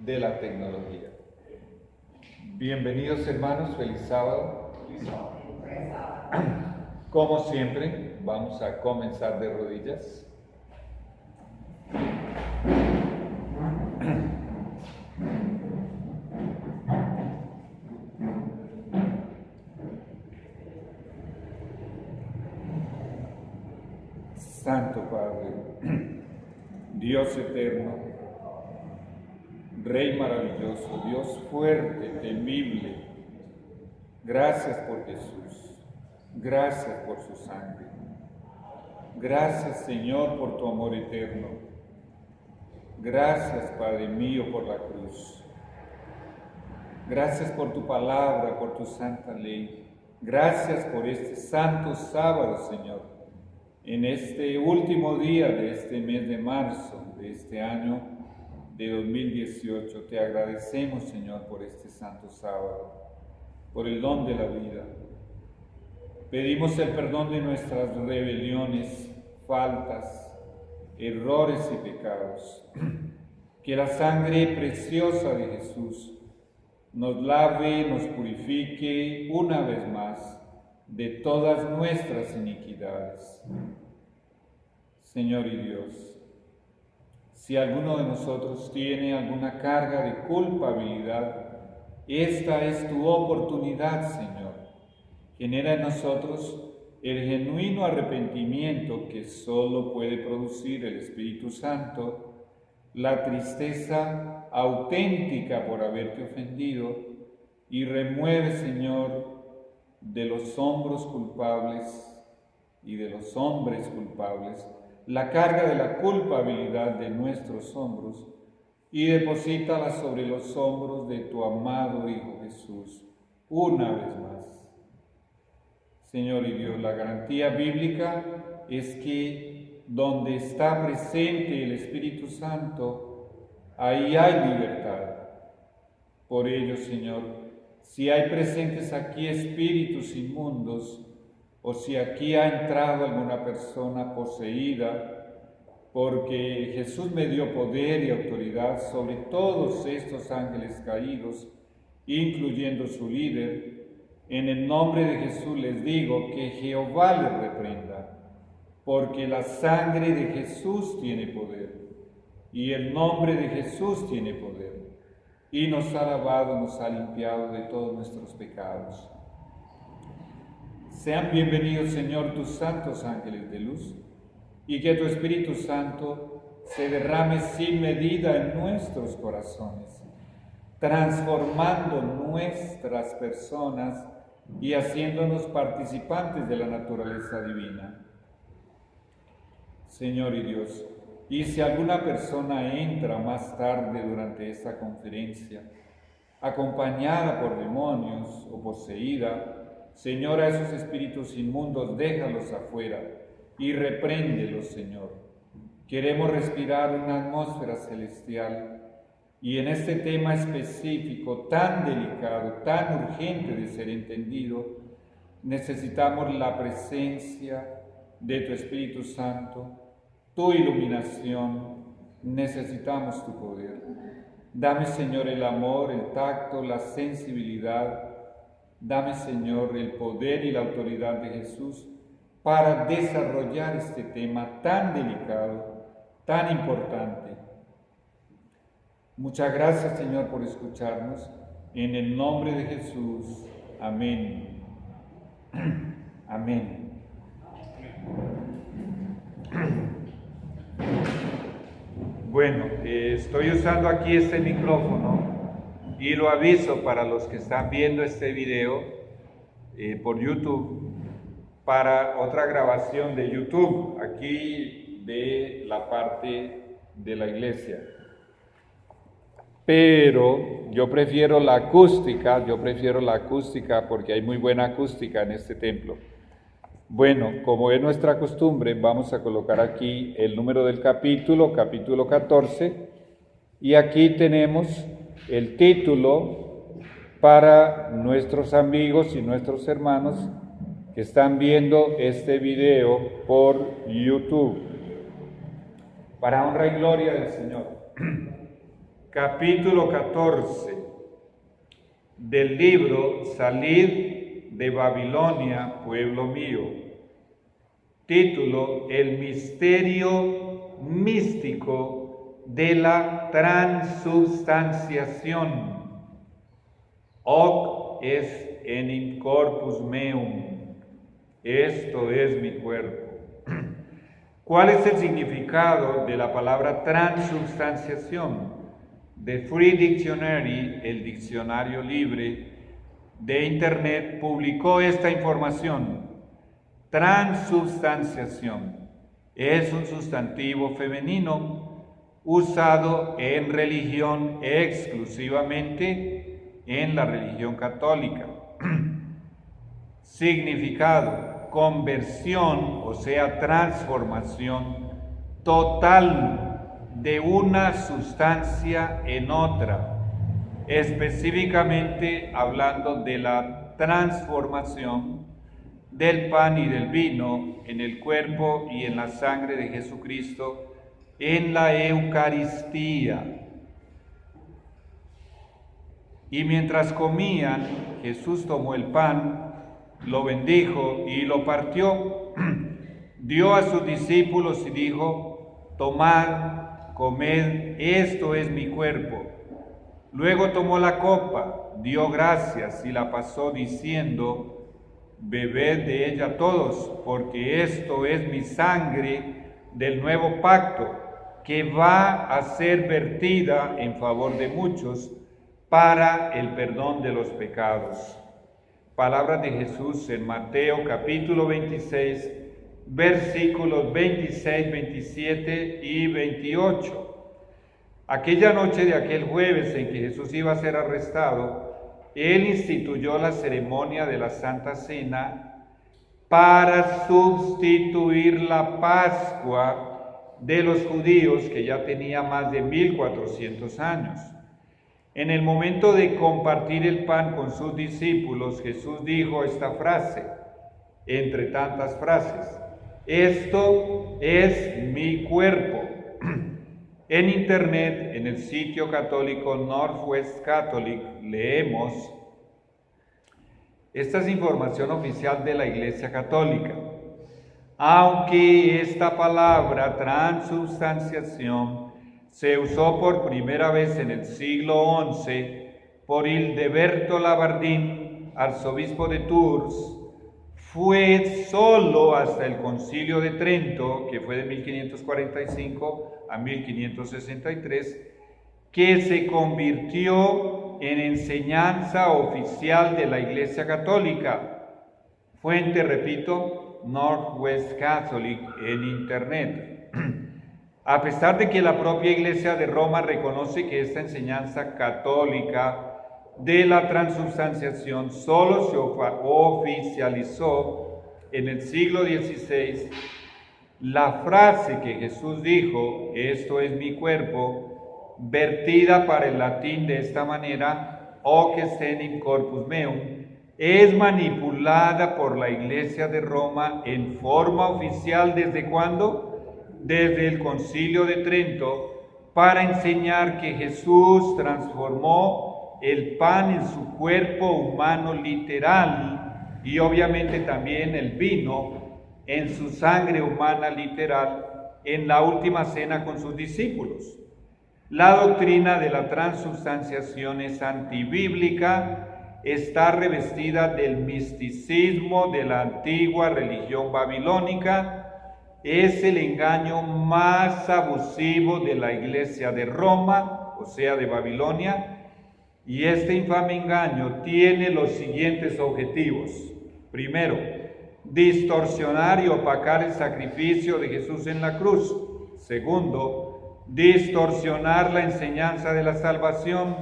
de la tecnología. Bienvenidos hermanos, feliz sábado. Como siempre, vamos a comenzar de rodillas. Santo Padre, Dios eterno, Rey maravilloso, Dios fuerte, temible, gracias por Jesús, gracias por su sangre, gracias Señor por tu amor eterno, gracias Padre mío por la cruz, gracias por tu palabra, por tu santa ley, gracias por este santo sábado Señor. En este último día de este mes de marzo de este año de 2018, te agradecemos, Señor, por este santo sábado, por el don de la vida. Pedimos el perdón de nuestras rebeliones, faltas, errores y pecados. Que la sangre preciosa de Jesús nos lave, nos purifique una vez más de todas nuestras iniquidades. Señor y Dios, si alguno de nosotros tiene alguna carga de culpabilidad, esta es tu oportunidad, Señor. Genera en nosotros el genuino arrepentimiento que solo puede producir el Espíritu Santo, la tristeza auténtica por haberte ofendido, y remueve, Señor, de los hombros culpables y de los hombres culpables, la carga de la culpabilidad de nuestros hombros y deposítala sobre los hombros de tu amado Hijo Jesús, una vez más. Señor y Dios, la garantía bíblica es que donde está presente el Espíritu Santo, ahí hay libertad. Por ello, Señor, si hay presentes aquí espíritus inmundos, o si aquí ha entrado alguna persona poseída, porque Jesús me dio poder y autoridad sobre todos estos ángeles caídos, incluyendo su líder, en el nombre de Jesús les digo que Jehová les reprenda, porque la sangre de Jesús tiene poder, y el nombre de Jesús tiene poder. Y nos ha lavado, nos ha limpiado de todos nuestros pecados. Sean bienvenidos, Señor, tus santos ángeles de luz, y que tu Espíritu Santo se derrame sin medida en nuestros corazones, transformando nuestras personas y haciéndonos participantes de la naturaleza divina. Señor y Dios, y si alguna persona entra más tarde durante esta conferencia, acompañada por demonios o poseída, Señor, a esos espíritus inmundos déjalos afuera y repréndelos, Señor. Queremos respirar una atmósfera celestial y en este tema específico tan delicado, tan urgente de ser entendido, necesitamos la presencia de tu Espíritu Santo, tu iluminación, necesitamos tu poder. Dame, Señor, el amor, el tacto, la sensibilidad. Dame, Señor, el poder y la autoridad de Jesús para desarrollar este tema tan delicado, tan importante. Muchas gracias, Señor, por escucharnos. En el nombre de Jesús. Amén. Amén. Bueno, estoy usando aquí este micrófono y lo aviso para los que están viendo este video por YouTube, para otra grabación de YouTube, aquí de la parte de la iglesia. Pero yo prefiero la acústica porque hay muy buena acústica en este templo. Bueno, como es nuestra costumbre, vamos a colocar aquí el número del capítulo 14, y aquí tenemos el título para nuestros amigos y nuestros hermanos que están viendo este video por YouTube. Para honra y gloria del Señor. capítulo 14 del libro Salid de Babilonia, pueblo mío. Título: El misterio místico de la transubstanciación. Hoc est enim corpus meum. Esto es mi cuerpo. ¿Cuál es el significado de la palabra transubstanciación? The Free Dictionary, el diccionario libre de Internet, publicó esta información. Transubstanciación es un sustantivo femenino usado en religión exclusivamente en la religión católica. Significado: conversión, o sea, transformación total de una sustancia en otra, específicamente hablando de la transformación del pan y del vino en el cuerpo y en la sangre de Jesucristo en la Eucaristía. Y mientras comían, Jesús tomó el pan, lo bendijo y lo partió, dio a sus discípulos y dijo: tomad, comed, esto es mi cuerpo. Luego tomó la copa, dio gracias y la pasó diciendo: bebed de ella todos, porque esto es mi sangre del nuevo pacto, que va a ser vertida en favor de muchos para el perdón de los pecados. Palabras de Jesús en Mateo capítulo 26, versículos 26, 27 y 28. Aquella noche de aquel jueves en que Jesús iba a ser arrestado, Él instituyó la ceremonia de la Santa Cena para sustituir la Pascua de los judíos, que ya tenía más de 1400 años. En el momento de compartir el pan con sus discípulos, Jesús dijo esta frase, entre tantas frases: esto es mi cuerpo. En Internet, en el sitio católico Northwest Catholic, leemos: esta es información oficial de la Iglesia Católica. Aunque esta palabra transubstanciación se usó por primera vez en el siglo XI por Hildeberto Labardín, arzobispo de Tours, fue solo hasta el Concilio de Trento, que fue de 1545 a 1563, que se convirtió en enseñanza oficial de la Iglesia Católica. Fuente, repito, Northwest Catholic en Internet. A pesar de que la propia Iglesia de Roma reconoce que esta enseñanza católica de la transubstanciación solo se oficializó en el siglo XVI, la frase que Jesús dijo, esto es mi cuerpo, vertida para el latín de esta manera, hoc est enim corpus meum, es manipulada por la Iglesia de Roma en forma oficial. ¿Desde cuándo? Desde el Concilio de Trento, para enseñar que Jesús transformó el pan en su cuerpo humano literal y obviamente también el vino en su sangre humana literal en la última cena con sus discípulos. La doctrina de la transubstanciación es antibíblica, está revestida del misticismo de la antigua religión babilónica. Es el engaño más abusivo de la Iglesia de Roma, o sea, de Babilonia, y este infame engaño tiene los siguientes objetivos. Primero, distorsionar y opacar el sacrificio de Jesús en la cruz. Segundo, distorsionar la enseñanza de la salvación.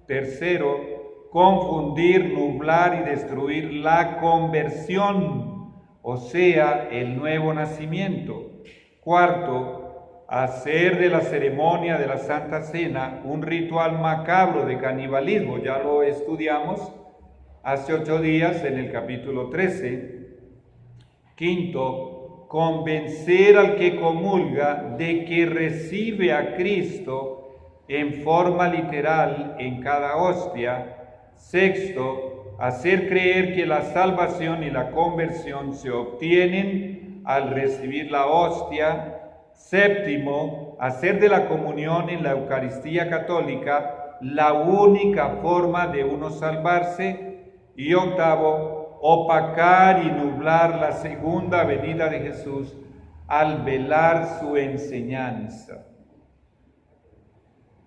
Tercero, confundir, nublar y destruir la conversión, o sea, el nuevo nacimiento. Cuarto, hacer de la ceremonia de la Santa Cena un ritual macabro de canibalismo. Ya lo estudiamos hace 8 días en el capítulo 13. Quinto, convencer al que comulga de que recibe a Cristo en forma literal en cada hostia. Sexto, hacer creer que la salvación y la conversión se obtienen al recibir la hostia. Séptimo, hacer de la comunión en la Eucaristía católica la única forma de uno salvarse. Y octavo, opacar y nublar la segunda venida de Jesús al velar su enseñanza.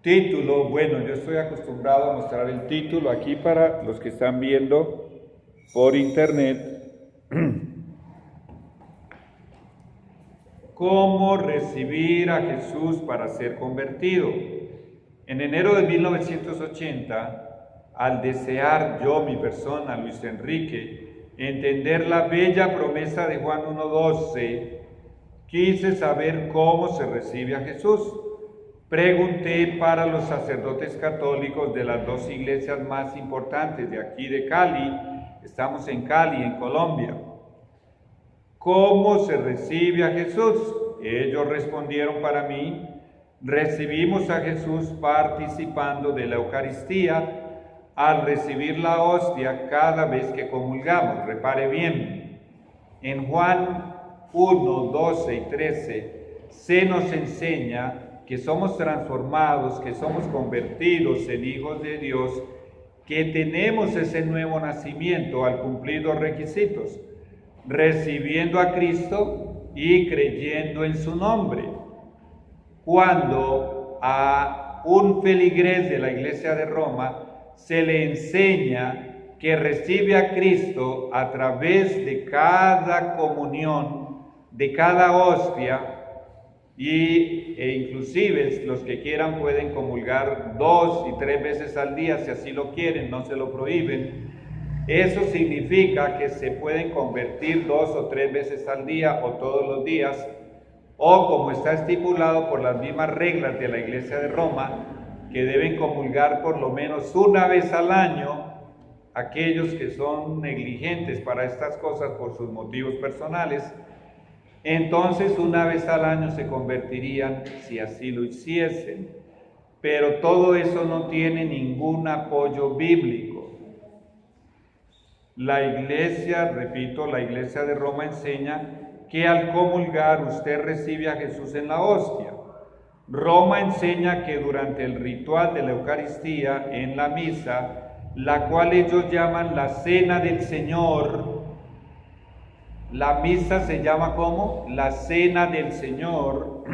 Título, bueno, yo estoy acostumbrado a mostrar el título aquí para los que están viendo por internet. ¿Cómo recibir a Jesús para ser convertido? En enero de 1980, al desear yo, mi persona, Luis Enrique, entender la bella promesa de Juan 1:12, quise saber cómo se recibe a Jesús. Pregunté para los sacerdotes católicos de las dos iglesias más importantes de aquí de Cali. Estamos en Cali, en Colombia. ¿Cómo se recibe a Jesús? Ellos respondieron para mí: recibimos a Jesús participando de la Eucaristía al recibir la hostia cada vez que comulgamos. Repare bien, en Juan 1, 12 y 13 se nos enseña que somos transformados, que somos convertidos en hijos de Dios, que tenemos ese nuevo nacimiento al cumplir los requisitos, recibiendo a Cristo y creyendo en su nombre. Cuando a un feligrés de la Iglesia de Roma se le enseña que recibe a Cristo a través de cada comunión, de cada hostia, e inclusive los que quieran pueden comulgar 2 y 3 veces al día si así lo quieren, no se lo prohíben. Eso significa que se pueden convertir 2 o 3 veces al día o todos los días, o como está estipulado por las mismas reglas de la Iglesia de Roma, que deben comulgar por lo menos una vez al año aquellos que son negligentes para estas cosas por sus motivos personales. Entonces una vez al año se convertirían si así lo hiciesen. Pero todo eso no tiene ningún apoyo bíblico. La Iglesia, repito, la Iglesia de Roma enseña que al comulgar usted recibe a Jesús en la hostia. Roma enseña que durante el ritual de la Eucaristía, en la misa, la cual ellos llaman la Cena del Señor, la misa se llama ¿cómo? La Cena del Señor.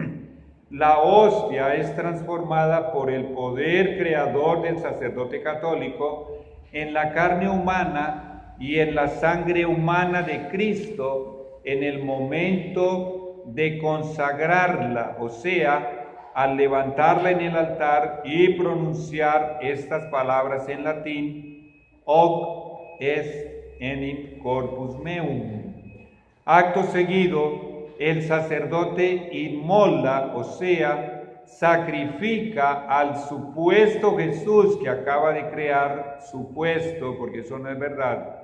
La hostia es transformada por el poder creador del sacerdote católico en la carne humana y en la sangre humana de Cristo en el momento de consagrarla, o sea, al levantarla en el altar y pronunciar estas palabras en latín: hoc est enim corpus meum. Acto seguido, el sacerdote inmola, o sea, sacrifica al supuesto Jesús que acaba de crear, supuesto, porque eso no es verdad.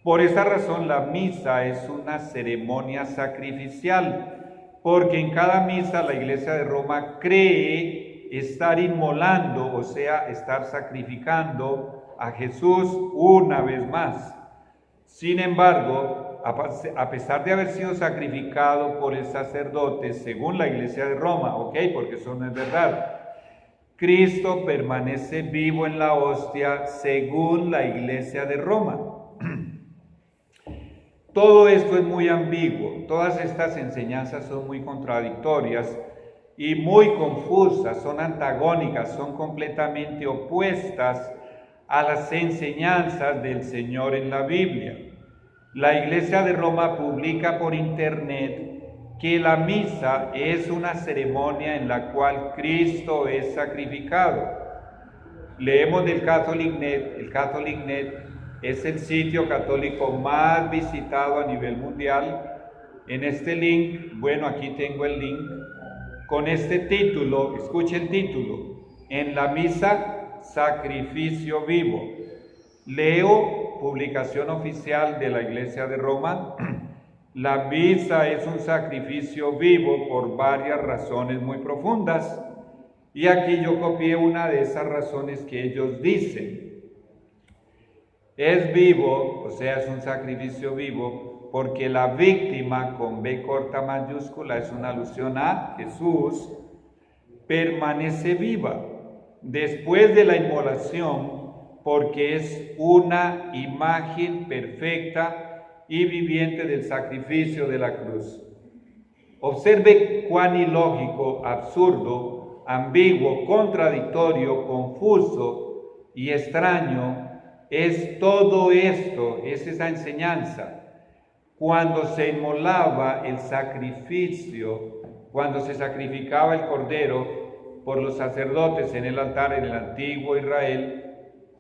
Por esa razón la misa es una ceremonia sacrificial, porque en cada misa la Iglesia de Roma cree estar inmolando, o sea, estar sacrificando a Jesús una vez más. Sin embargo, a pesar de haber sido sacrificado por el sacerdote, según la Iglesia de Roma, porque eso no es verdad, Cristo permanece vivo en la hostia según la Iglesia de Roma. Todo esto es muy ambiguo, todas estas enseñanzas son muy contradictorias y muy confusas, son antagónicas, son completamente opuestas a las enseñanzas del Señor en la Biblia. La Iglesia de Roma publica por internet que la misa es una ceremonia en la cual Cristo es sacrificado. Leemos del CatholicNet. El CatholicNet es el sitio católico más visitado a nivel mundial. En este link, bueno, aquí tengo el link, con este título, escuche el título: en la misa, sacrificio vivo. Leo publicación oficial de la Iglesia de Roma. La misa es un sacrificio vivo por varias razones muy profundas. Y aquí yo copié una de esas razones que ellos dicen. Es vivo, o sea, es un sacrificio vivo, porque la víctima con B corta mayúscula es una alusión a Jesús, permanece viva después de la inmolación, porque es una imagen perfecta y viviente del sacrificio de la cruz. Observe cuán ilógico, absurdo, ambiguo, contradictorio, confuso y extraño es todo esto, es esa enseñanza. Cuando se inmolaba el sacrificio, cuando se sacrificaba el cordero por los sacerdotes en el altar en el antiguo Israel,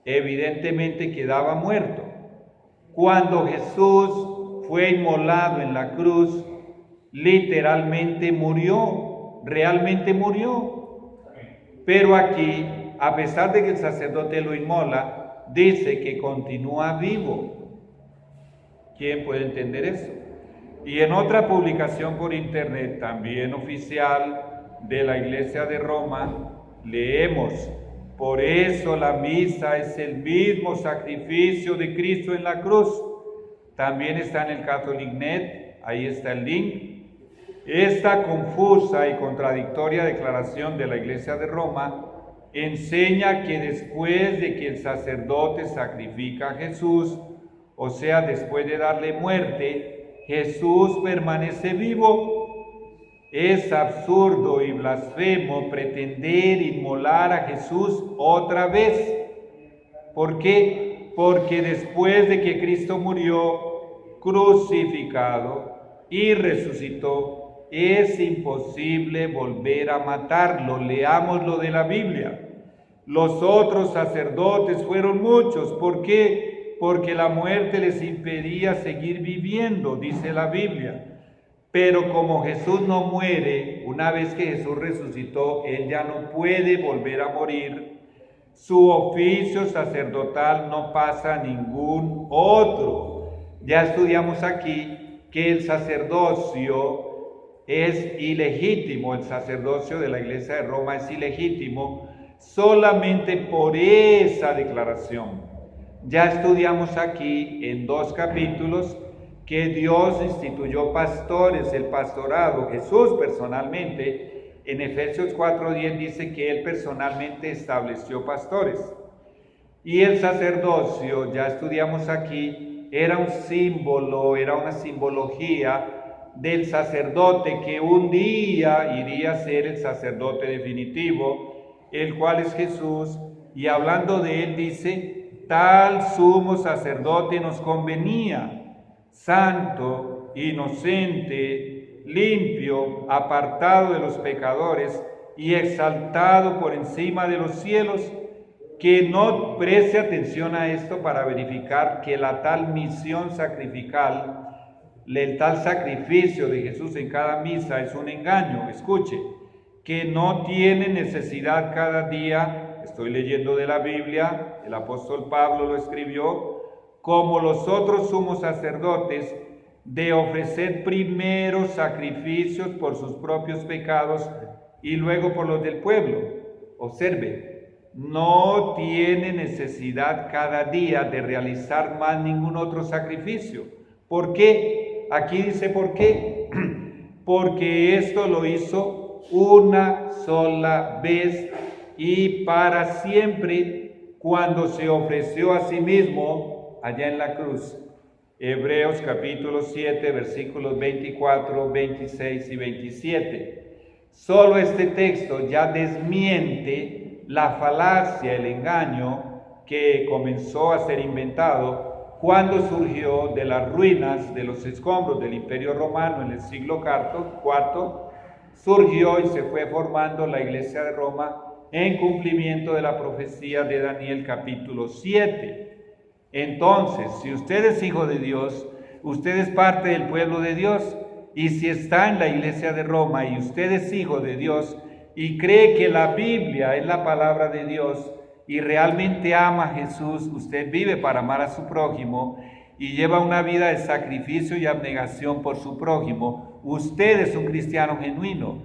evidentemente quedaba muerto. Cuando Jesús fue inmolado en la cruz, literalmente murió, realmente murió. Pero aquí, a pesar de que el sacerdote lo inmola, dice que continúa vivo. ¿Quién puede entender eso? Y en otra publicación por internet, también oficial de la Iglesia de Roma, leemos: por eso la misa es el mismo sacrificio de Cristo en la cruz. También está en el CatholicNet, ahí está el link. Esta confusa y contradictoria declaración de la Iglesia de Roma enseña que después de que el sacerdote sacrifica a Jesús, o sea, después de darle muerte, Jesús permanece vivo. Es absurdo y blasfemo pretender inmolar a Jesús otra vez. ¿Por qué? Porque después de que Cristo murió crucificado y resucitó, es imposible volver a matarlo. Leamos lo de la Biblia. Los otros sacerdotes fueron muchos. ¿Por qué? Porque la muerte les impedía seguir viviendo, dice la Biblia. Pero como Jesús no muere, una vez que Jesús resucitó, Él ya no puede volver a morir. Su oficio sacerdotal no pasa a ningún otro. Ya estudiamos aquí que el sacerdocio es ilegítimo, el sacerdocio de la Iglesia de Roma es ilegítimo solamente por esa declaración. Ya estudiamos aquí en 2 capítulos que Dios instituyó pastores, el pastorado, Jesús personalmente. En Efesios 4:10 dice que Él personalmente estableció pastores. Y el sacerdocio, ya estudiamos aquí, era un símbolo, era una simbología del sacerdote que un día iría a ser el sacerdote definitivo, el cual es Jesús. Y hablando de Él dice: tal sumo sacerdote nos convenía, santo, inocente, limpio, apartado de los pecadores y exaltado por encima de los cielos. Que no preste atención a esto para verificar que la tal misión sacrificial, el tal sacrificio de Jesús en cada misa es un engaño. Escuche, que no tiene necesidad cada día, estoy leyendo de la Biblia, el apóstol Pablo lo escribió, como los otros sumos sacerdotes, de ofrecer primero sacrificios por sus propios pecados y luego por los del pueblo. Observe, no tiene necesidad cada día de realizar más ningún otro sacrificio. ¿Por qué? Aquí dice ¿por qué? Porque esto lo hizo una sola vez y para siempre, cuando se ofreció a sí mismo allá en la cruz. Hebreos capítulo 7, versículos 24, 26 y 27. Solo este texto ya desmiente la falacia, el engaño que comenzó a ser inventado cuando surgió de las ruinas, de los escombros del Imperio Romano en el siglo IV, surgió y se fue formando la Iglesia de Roma en cumplimiento de la profecía de Daniel capítulo 7. Entonces, si usted es hijo de Dios, usted es parte del pueblo de Dios, y si está en la Iglesia de Roma y usted es hijo de Dios y cree que la Biblia es la palabra de Dios y realmente ama a Jesús, usted vive para amar a su prójimo y lleva una vida de sacrificio y abnegación por su prójimo, usted es un cristiano genuino.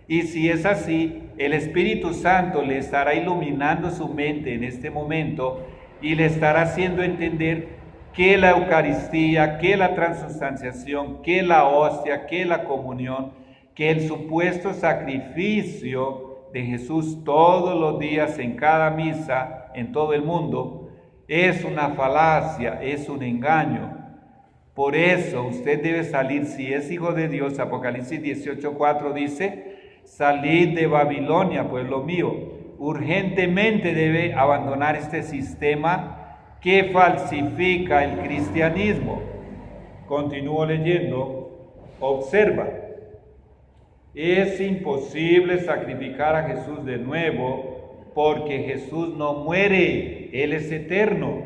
Y si es así, el Espíritu Santo le estará iluminando su mente en este momento y le estará haciendo entender que la Eucaristía, que la transustanciación, que la hostia, que la comunión, que el supuesto sacrificio de Jesús todos los días en cada misa en todo el mundo es una falacia, es un engaño. Por eso usted debe salir, si es hijo de Dios. Apocalipsis 18:4 dice: salid de Babilonia, pueblo mío. Urgentemente debe abandonar este sistema que falsifica el cristianismo. Continúo leyendo. Observa: es imposible sacrificar a Jesús de nuevo porque Jesús no muere, Él es eterno.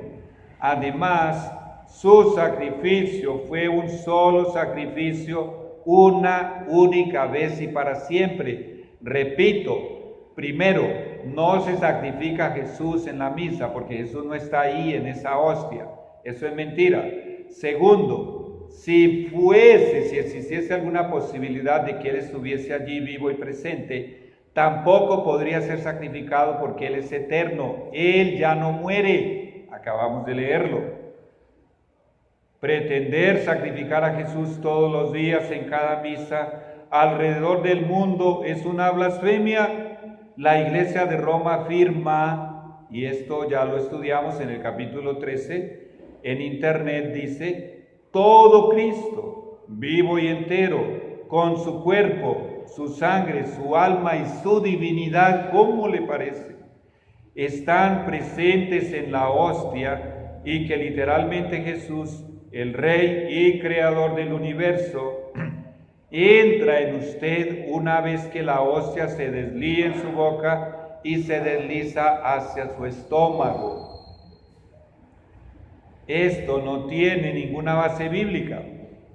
Además, su sacrificio fue un solo sacrificio, una única vez y para siempre. Repito, primero, no se sacrifica a Jesús en la misa porque Jesús no está ahí en esa hostia. Eso es mentira. Segundo, si existiese alguna posibilidad de que Él estuviese allí vivo y presente, tampoco podría ser sacrificado porque Él es eterno. Él ya no muere. Acabamos de leerlo. Pretender sacrificar a Jesús todos los días en cada misa alrededor del mundo es una blasfemia. La Iglesia de Roma afirma, y esto ya lo estudiamos en el capítulo 13, en internet dice: todo Cristo, vivo y entero, con su cuerpo, su sangre, su alma y su divinidad, ¿cómo le parece?, están presentes en la hostia, y que literalmente Jesús, el Rey y Creador del universo, entra en usted una vez que la hostia se deslía en su boca y se desliza hacia su estómago. Esto no tiene ninguna base bíblica.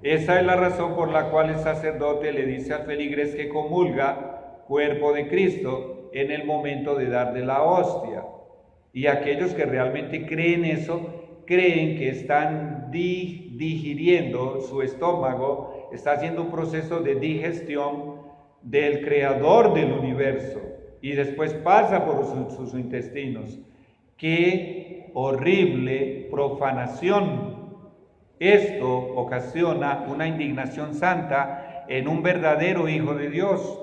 Esa es la razón por la cual el sacerdote le dice al feligrés que comulga cuerpo de Cristo en el momento de darle la hostia. Y aquellos que realmente creen eso, creen que están digiriendo su estómago, está haciendo un proceso de digestión del creador del universo y después pasa por sus intestinos. ¡Qué horrible profanación! Esto ocasiona una indignación santa en un verdadero hijo de Dios.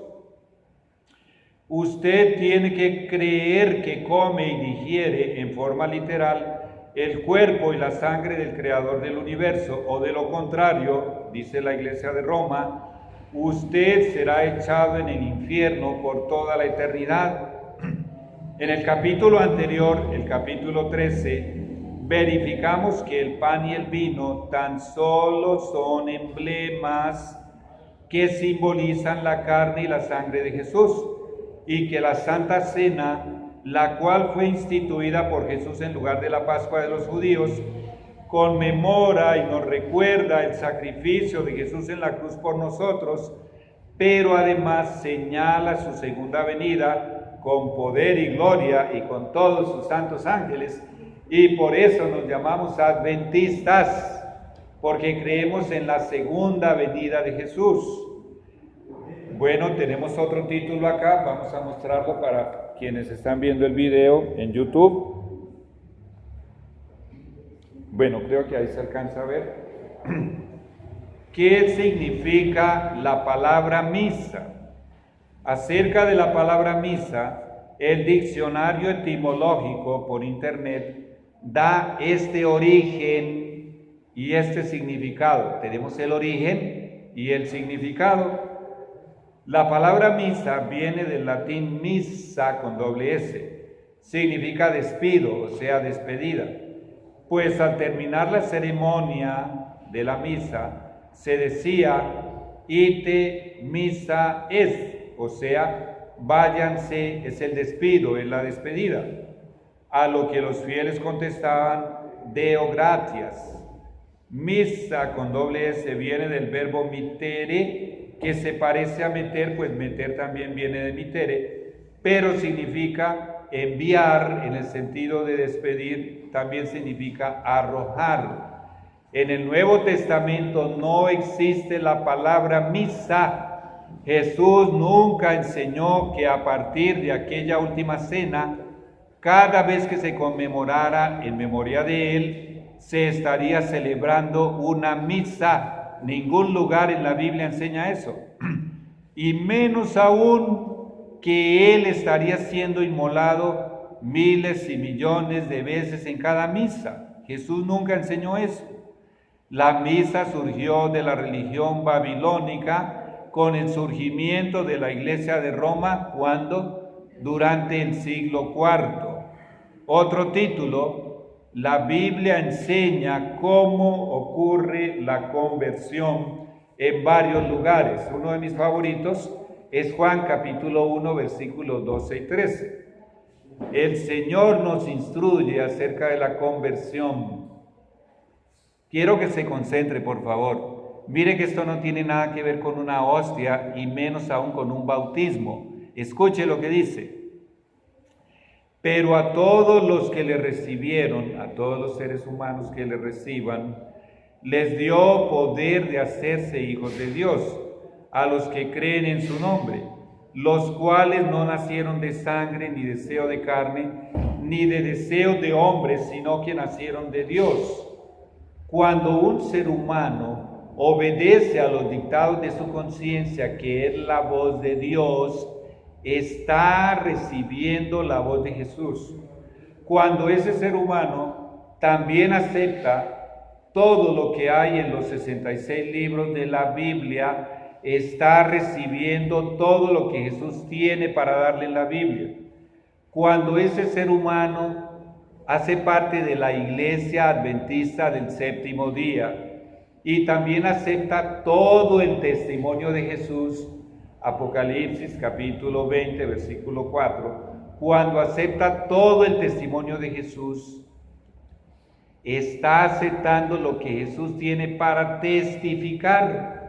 Usted tiene que creer que come y digiere en forma literal el cuerpo y la sangre del Creador del universo, o de lo contrario, dice la Iglesia de Roma, usted será echado en el infierno por toda la eternidad. En el capítulo anterior, el capítulo 13, verificamos que el pan y el vino tan solo son emblemas que simbolizan la carne y la sangre de Jesús, y que la Santa Cena, la cual fue instituida por Jesús en lugar de la Pascua de los judíos, conmemora y nos recuerda el sacrificio de Jesús en la cruz por nosotros, pero además señala su segunda venida con poder y gloria y con todos sus santos ángeles, y por eso nos llamamos adventistas, porque creemos en la segunda venida de Jesús. Bueno, tenemos otro título acá, vamos a mostrarlo para quienes están viendo el video en YouTube. Bueno, creo que ahí se alcanza a ver. ¿Qué significa la palabra misa? Acerca de la palabra misa, el diccionario etimológico por internet da este origen y este significado. Tenemos el origen y el significado. La palabra misa viene del latín missa con doble S, significa despido, o sea, despedida, pues al terminar la ceremonia de la misa se decía ite missa es, o sea, váyanse, es el despido, es la despedida, a lo que los fieles contestaban Deo gratias. Misa con doble S viene del verbo mittere, que se parece a meter, pues meter también viene de mitere, pero significa enviar en el sentido de despedir, también significa arrojar. En el Nuevo Testamento no existe la palabra misa, Jesús nunca enseñó que a partir de aquella última cena, cada vez que se conmemorara en memoria de Él, se estaría celebrando una misa. Ningún lugar en la Biblia enseña eso. Y menos aún que Él estaría siendo inmolado miles y millones de veces en cada misa. Jesús nunca enseñó eso. La misa surgió de la religión babilónica con el surgimiento de la Iglesia de Roma, cuando durante el siglo IV. Otro título: la Biblia enseña cómo ocurre la conversión en varios lugares. Uno de mis favoritos es Juan capítulo 1, versículos 12 y 13. El Señor nos instruye acerca de la conversión. Quiero que se concentre, por favor. Mire que esto no tiene nada que ver con una hostia y menos aún con un bautismo. Escuche lo que dice. Pero a todos los que le recibieron, a todos los seres humanos que le reciban, les dio poder de hacerse hijos de Dios, a los que creen en su nombre, los cuales no nacieron de sangre, ni deseo de carne, ni de deseo de hombre, sino que nacieron de Dios. Cuando un ser humano obedece a los dictados de su conciencia, que es la voz de Dios, está recibiendo la voz de Jesús. Cuando ese ser humano también acepta todo lo que hay en los 66 libros de la Biblia, está recibiendo todo lo que Jesús tiene para darle en la Biblia. Cuando ese ser humano hace parte de la Iglesia Adventista del Séptimo Día y también acepta todo el testimonio de Jesús, Apocalipsis capítulo 20, versículo 4, cuando acepta todo el testimonio de Jesús, está aceptando lo que Jesús tiene para testificar.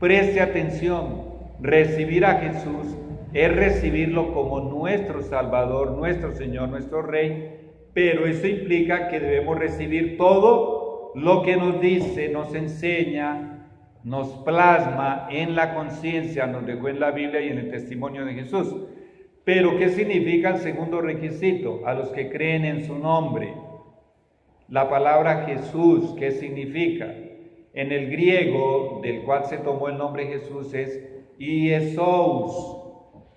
Preste atención, recibir a Jesús es recibirlo como nuestro Salvador, nuestro Señor, nuestro Rey, pero eso implica que debemos recibir todo lo que nos dice, nos enseña, nos plasma en la conciencia, nos dejó en la Biblia y en el testimonio de Jesús. Pero ¿qué significa el segundo requisito? A los que creen en su nombre. La palabra Jesús, ¿qué significa? En el griego, del cual se tomó el nombre Jesús, es Iesous.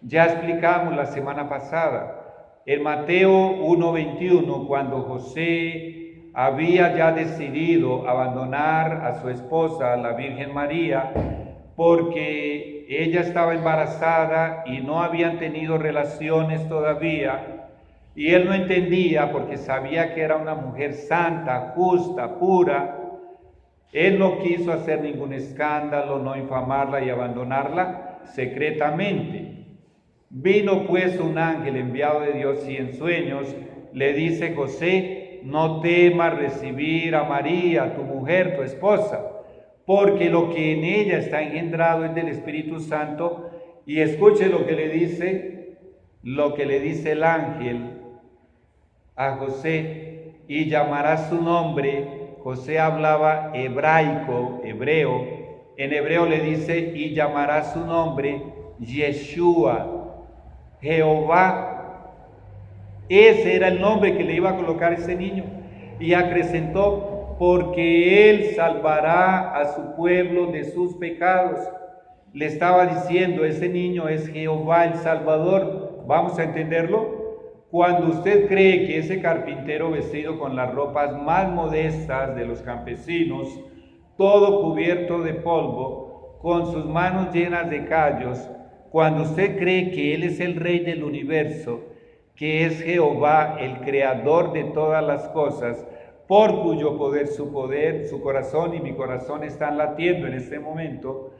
Ya explicamos la semana pasada, en Mateo 1:21, cuando José había ya decidido abandonar a su esposa, la Virgen María, porque ella estaba embarazada y no habían tenido relaciones todavía, y él no entendía porque sabía que era una mujer santa, justa, pura. Él no quiso hacer ningún escándalo, no infamarla y abandonarla secretamente. Vino pues un ángel enviado de Dios y en sueños le dice: José, no temas recibir a María, tu mujer, tu esposa, porque lo que en ella está engendrado es del Espíritu Santo. Y escuche lo que le dice el ángel a José: y llamará su nombre. José hablaba hebraico, hebreo. En hebreo le dice: y llamará su nombre Yeshua, Jehová. Ese era el nombre que le iba a colocar ese niño. Y acrecentó: porque él salvará a su pueblo de sus pecados. Le estaba diciendo, ese niño es Jehová el Salvador. ¿Vamos a entenderlo? Cuando usted cree que ese carpintero vestido con las ropas más modestas de los campesinos, todo cubierto de polvo, con sus manos llenas de callos, cuando usted cree que Él es el Rey del universo, que es Jehová, el Creador de todas las cosas, por cuyo poder, su corazón y mi corazón están latiendo en este momento,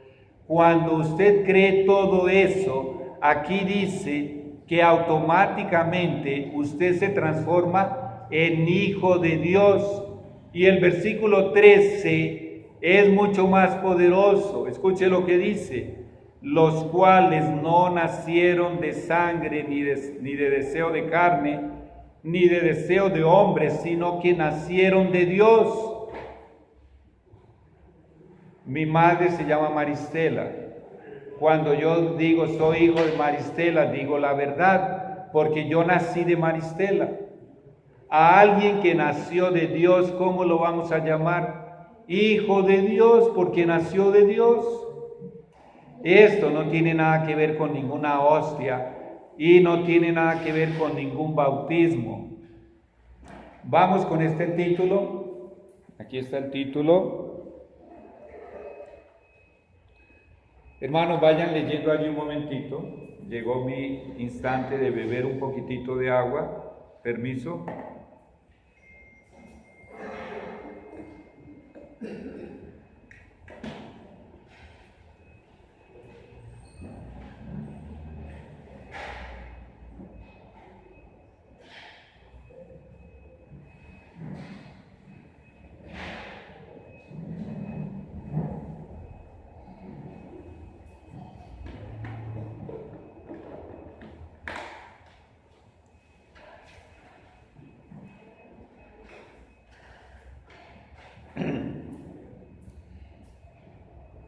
cuando usted cree todo eso, aquí dice que automáticamente usted se transforma en hijo de Dios. Y el versículo 13 es mucho más poderoso. Escuche lo que dice: los cuales no nacieron de sangre, ni de deseo de carne, ni de deseo de hombre, sino que nacieron de Dios. Mi madre se llama Maristela. Cuando yo digo soy hijo de Maristela, digo la verdad, porque yo nací de Maristela. A alguien que nació de Dios, ¿cómo lo vamos a llamar? Hijo de Dios, porque nació de Dios. Esto no tiene nada que ver con ninguna hostia y no tiene nada que ver con ningún bautismo. Vamos con este título. Aquí está el título. Hermanos, vayan leyendo allí un momentito. Llegó mi instante de beber un poquitito de agua. Permiso.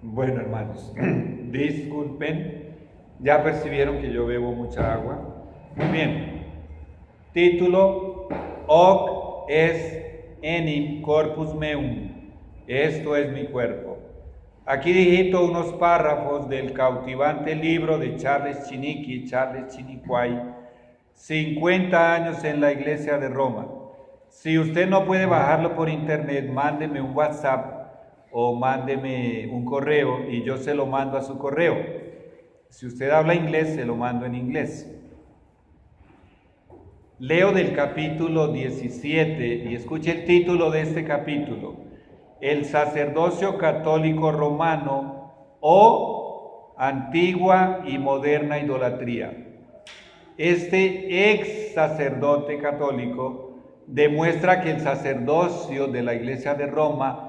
Bueno, hermanos, disculpen, ya percibieron que yo bebo mucha agua. Muy bien. Título: Hoc est enim corpus meum. Esto es mi cuerpo. Aquí digito unos párrafos del cautivante libro de Charles Chiniquy, 50 años en la Iglesia de Roma. Si usted no puede bajarlo por internet, mándeme un WhatsApp o mándeme un correo y yo se lo mando a su correo. Si usted habla inglés, se lo mando en inglés. Leo del capítulo 17 y escuche el título de este capítulo: El sacerdocio católico romano o antigua y moderna idolatría. Este ex sacerdote católico demuestra que el sacerdocio de la Iglesia de Roma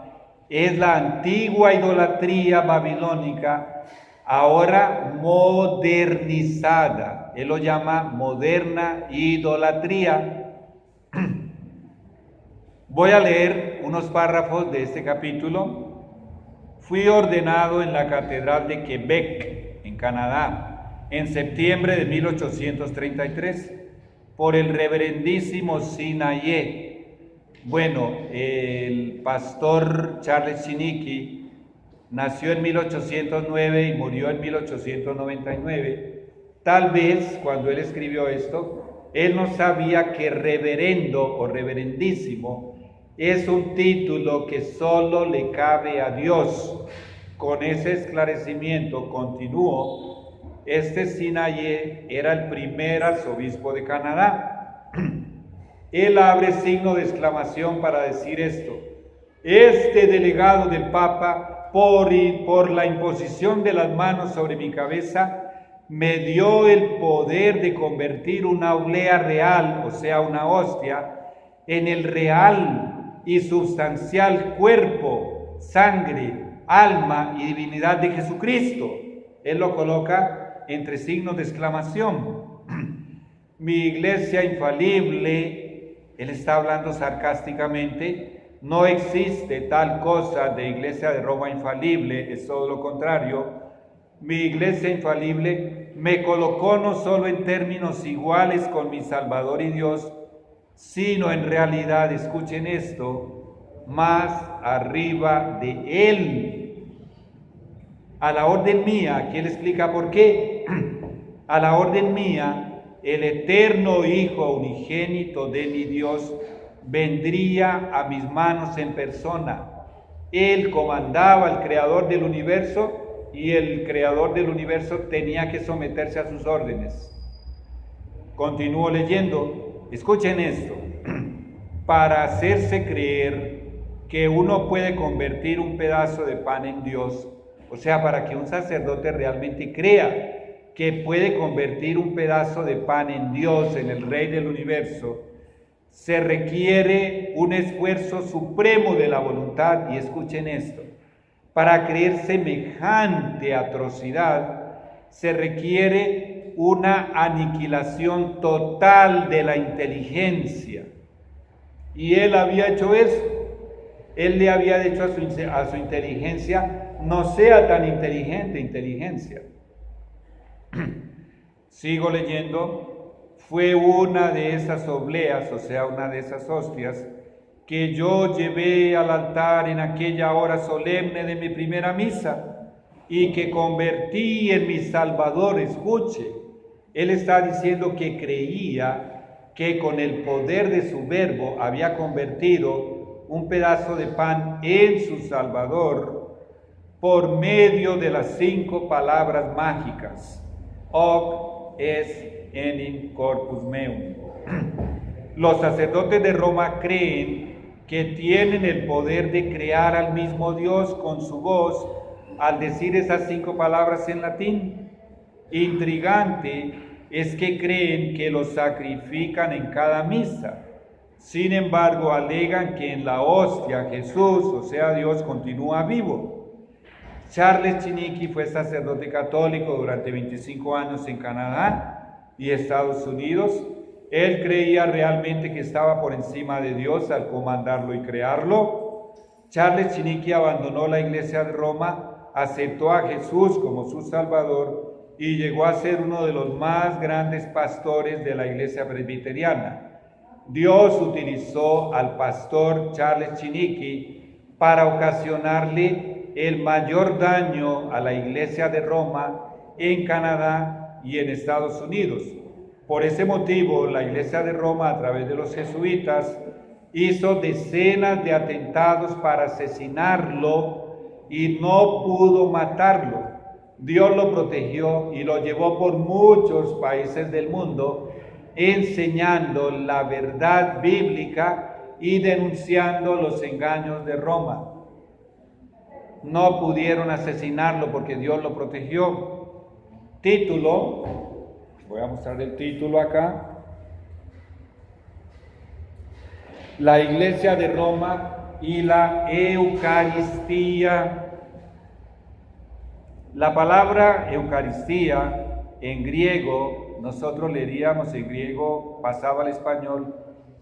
es la antigua idolatría babilónica, ahora modernizada. Él lo llama moderna idolatría. Voy a leer unos párrafos de este capítulo. Fui ordenado en la Catedral de Quebec, en Canadá, en septiembre de 1833, por el reverendísimo Sinaye. Bueno, el pastor Charles Chiniquy nació en 1809 y murió en 1899. Tal vez cuando él escribió esto, él no sabía que reverendo o reverendísimo es un título que solo le cabe a Dios. Con ese esclarecimiento continúo. Este Sinaye era el primer arzobispo de Canadá. Él abre signo de exclamación para decir esto: este delegado del Papa, por la imposición de las manos sobre mi cabeza, me dio el poder de convertir una oblea real, o sea, una hostia, en el real y substancial cuerpo, sangre, alma y divinidad de Jesucristo. Él lo coloca entre signos de exclamación. Mi iglesia infalible, él está hablando sarcásticamente, no existe tal cosa de Iglesia de Roma infalible, es todo lo contrario. Mi iglesia infalible me colocó no solo en términos iguales con mi Salvador y Dios, sino en realidad, escuchen esto, más arriba de Él. A la orden mía, aquí él explica por qué, a la orden mía, el eterno Hijo unigénito de mi Dios vendría a mis manos en persona. Él comandaba al Creador del universo y el Creador del universo tenía que someterse a sus órdenes. Continúo leyendo, escuchen esto: para hacerse creer que uno puede convertir un pedazo de pan en Dios, o sea, para que un sacerdote realmente crea que puede convertir un pedazo de pan en Dios, en el Rey del universo, se requiere un esfuerzo supremo de la voluntad. Y escuchen esto: para creer semejante atrocidad, se requiere una aniquilación total de la inteligencia. Y él había hecho eso. Él le había dicho a su inteligencia: no sea tan inteligente, inteligencia. Sigo leyendo. Fue una de esas obleas, o sea, una de esas hostias, que yo llevé al altar en aquella hora solemne de mi primera misa y que convertí en mi Salvador. Escuche, él está diciendo que creía que con el poder de su verbo había convertido un pedazo de pan en su Salvador por medio de las 5 palabras mágicas. Hoc es enim corpus meum. Los sacerdotes de Roma creen que tienen el poder de crear al mismo Dios con su voz al decir esas 5 palabras en latín. Intrigante es que creen que los sacrifican en cada misa. Sin embargo, alegan que en la hostia Jesús, o sea Dios, continúa vivo. Charles Chiniquy fue sacerdote católico durante 25 años en Canadá y Estados Unidos. Él creía realmente que estaba por encima de Dios al comandarlo y crearlo. Charles Chiniquy abandonó la Iglesia de Roma, aceptó a Jesús como su Salvador y llegó a ser uno de los más grandes pastores de la Iglesia presbiteriana. Dios utilizó al pastor Charles Chiniquy para ocasionarle el mayor daño a la Iglesia de Roma en Canadá y en Estados Unidos. Por ese motivo, la Iglesia de Roma, a través de los jesuitas, hizo decenas de atentados para asesinarlo y no pudo matarlo. Dios lo protegió y lo llevó por muchos países del mundo, enseñando la verdad bíblica y denunciando los engaños de Roma. No pudieron asesinarlo porque Dios lo protegió. Título, voy a mostrar el título acá. La Iglesia de Roma y la Eucaristía. La palabra Eucaristía en griego, nosotros leeríamos en griego, pasaba al español,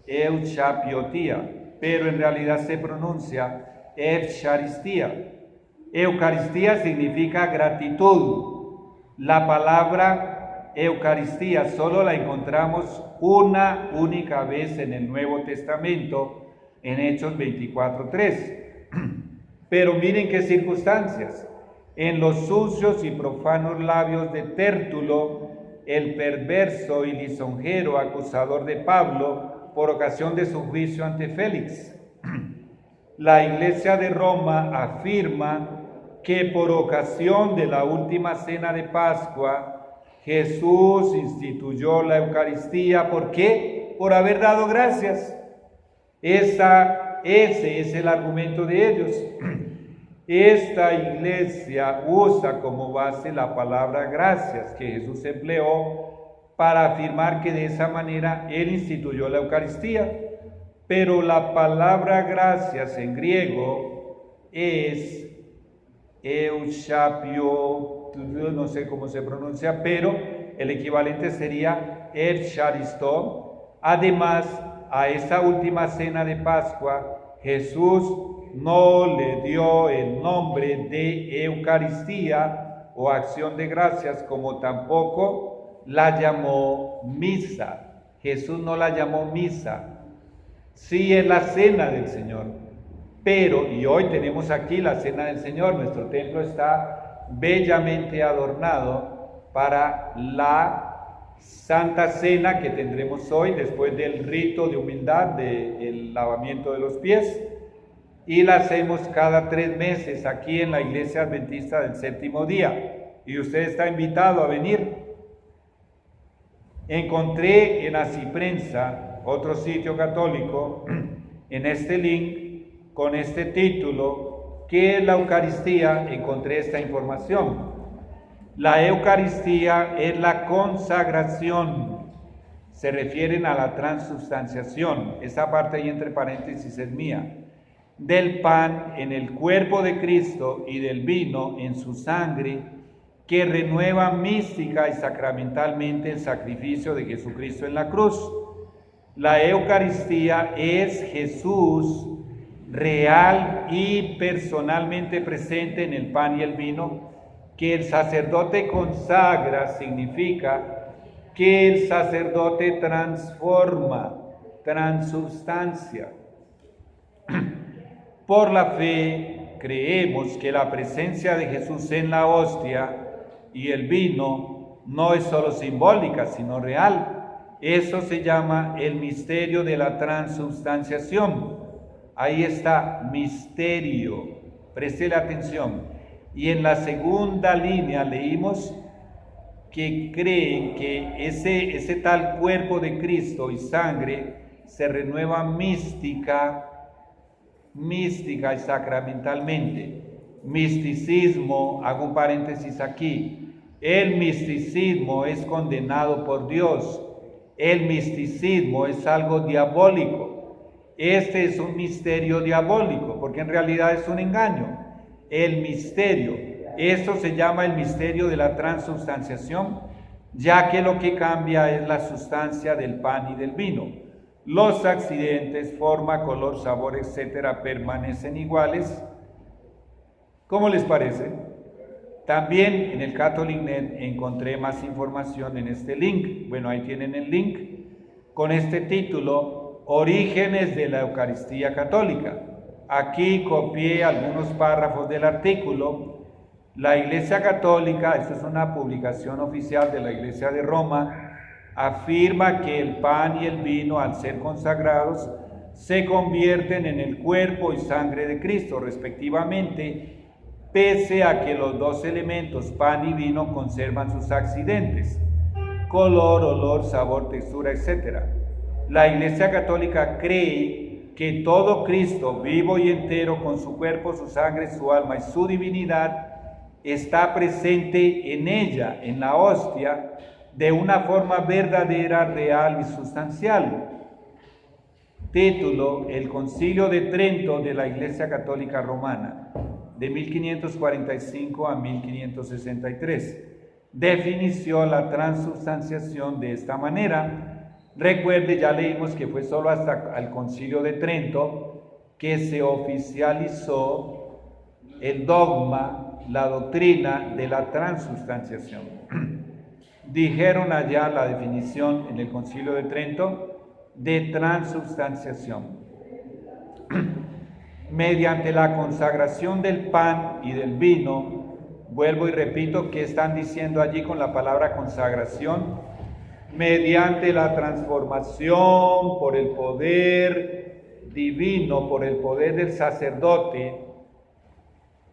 Euchapiotía, pero en realidad se pronuncia Eucharistía. Eucaristía significa gratitud. La palabra Eucaristía solo la encontramos una única vez en el Nuevo Testamento, en Hechos 24:3. Pero miren qué circunstancias. En los sucios y profanos labios de Tértulo, el perverso y lisonjero acusador de Pablo, por ocasión de su juicio ante Félix. La Iglesia de Roma afirma que por ocasión de la última cena de Pascua, Jesús instituyó la Eucaristía. ¿Por qué? Por haber dado gracias. Ese es el argumento de ellos. Esta iglesia usa como base la palabra gracias que Jesús empleó para afirmar que de esa manera Él instituyó la Eucaristía. Pero la palabra gracias en griego es Euchapio, no sé cómo se pronuncia, pero el equivalente sería Eucharisto. Además, a esa última cena de Pascua, Jesús no le dio el nombre de Eucaristía o acción de gracias, como tampoco la llamó misa. Jesús no la llamó misa. Sí es la cena del Señor, pero, y hoy tenemos aquí la cena del Señor, nuestro templo está bellamente adornado para la Santa Cena que tendremos hoy, después del rito de humildad, del lavamiento de los pies, y la hacemos cada 3 meses aquí en la Iglesia Adventista del Séptimo Día, y usted está invitado a venir. Encontré en Asiprensa, otro sitio católico, en este link, con este título, ¿qué es la Eucaristía? Encontré esta información. La Eucaristía es la consagración, se refieren a la transubstanciación, esa parte ahí entre paréntesis es mía, del pan en el cuerpo de Cristo y del vino en su sangre, que renueva mística y sacramentalmente el sacrificio de Jesucristo en la cruz. La Eucaristía es Jesús real y personalmente presente en el pan y el vino, Que el sacerdote consagra significa que el sacerdote transforma, transubstancia. Por la fe creemos que la presencia de Jesús en la hostia y el vino no es solo simbólica, sino real. Eso se llama el misterio de la transubstanciación. Ahí está, misterio. Préstele atención. Y en la segunda línea leímos que creen que ese tal cuerpo de Cristo y sangre se renueva mística y sacramentalmente. Misticismo, hago un paréntesis aquí, el misticismo es condenado por Dios. El misticismo es algo diabólico. Este es un misterio diabólico, porque en realidad es un engaño. El misterio, esto se llama el misterio de la transubstanciación, ya que lo que cambia es la sustancia del pan y del vino. Los accidentes, forma, color, sabor, etcétera, permanecen iguales. ¿Cómo les parece? También en el Catholic.net encontré más información en este link. Bueno, ahí tienen el link con este título, Orígenes de la Eucaristía Católica. Aquí copié algunos párrafos del artículo. La Iglesia Católica, esta es una publicación oficial de la Iglesia de Roma, afirma que el pan y el vino, al ser consagrados, se convierten en el cuerpo y sangre de Cristo, respectivamente, pese a que los dos elementos, pan y vino, conservan sus accidentes, color, olor, sabor, textura, etc. La Iglesia Católica cree que todo Cristo, vivo y entero, con su cuerpo, su sangre, su alma y su divinidad, está presente en ella, en la hostia, de una forma verdadera, real y sustancial. Título: El Concilio de Trento de la Iglesia Católica Romana, de 1545 a 1563. Definición: la transubstanciación de esta manera. Recuerde, ya leímos que fue solo hasta el Concilio de Trento que se oficializó el dogma, la doctrina de la transubstanciación. Dijeron allá la definición en el Concilio de Trento de transubstanciación. Mediante la consagración del pan y del vino, vuelvo y repito, ¿qué están diciendo allí con la palabra consagración? Mediante la transformación por el poder divino, por el poder del sacerdote,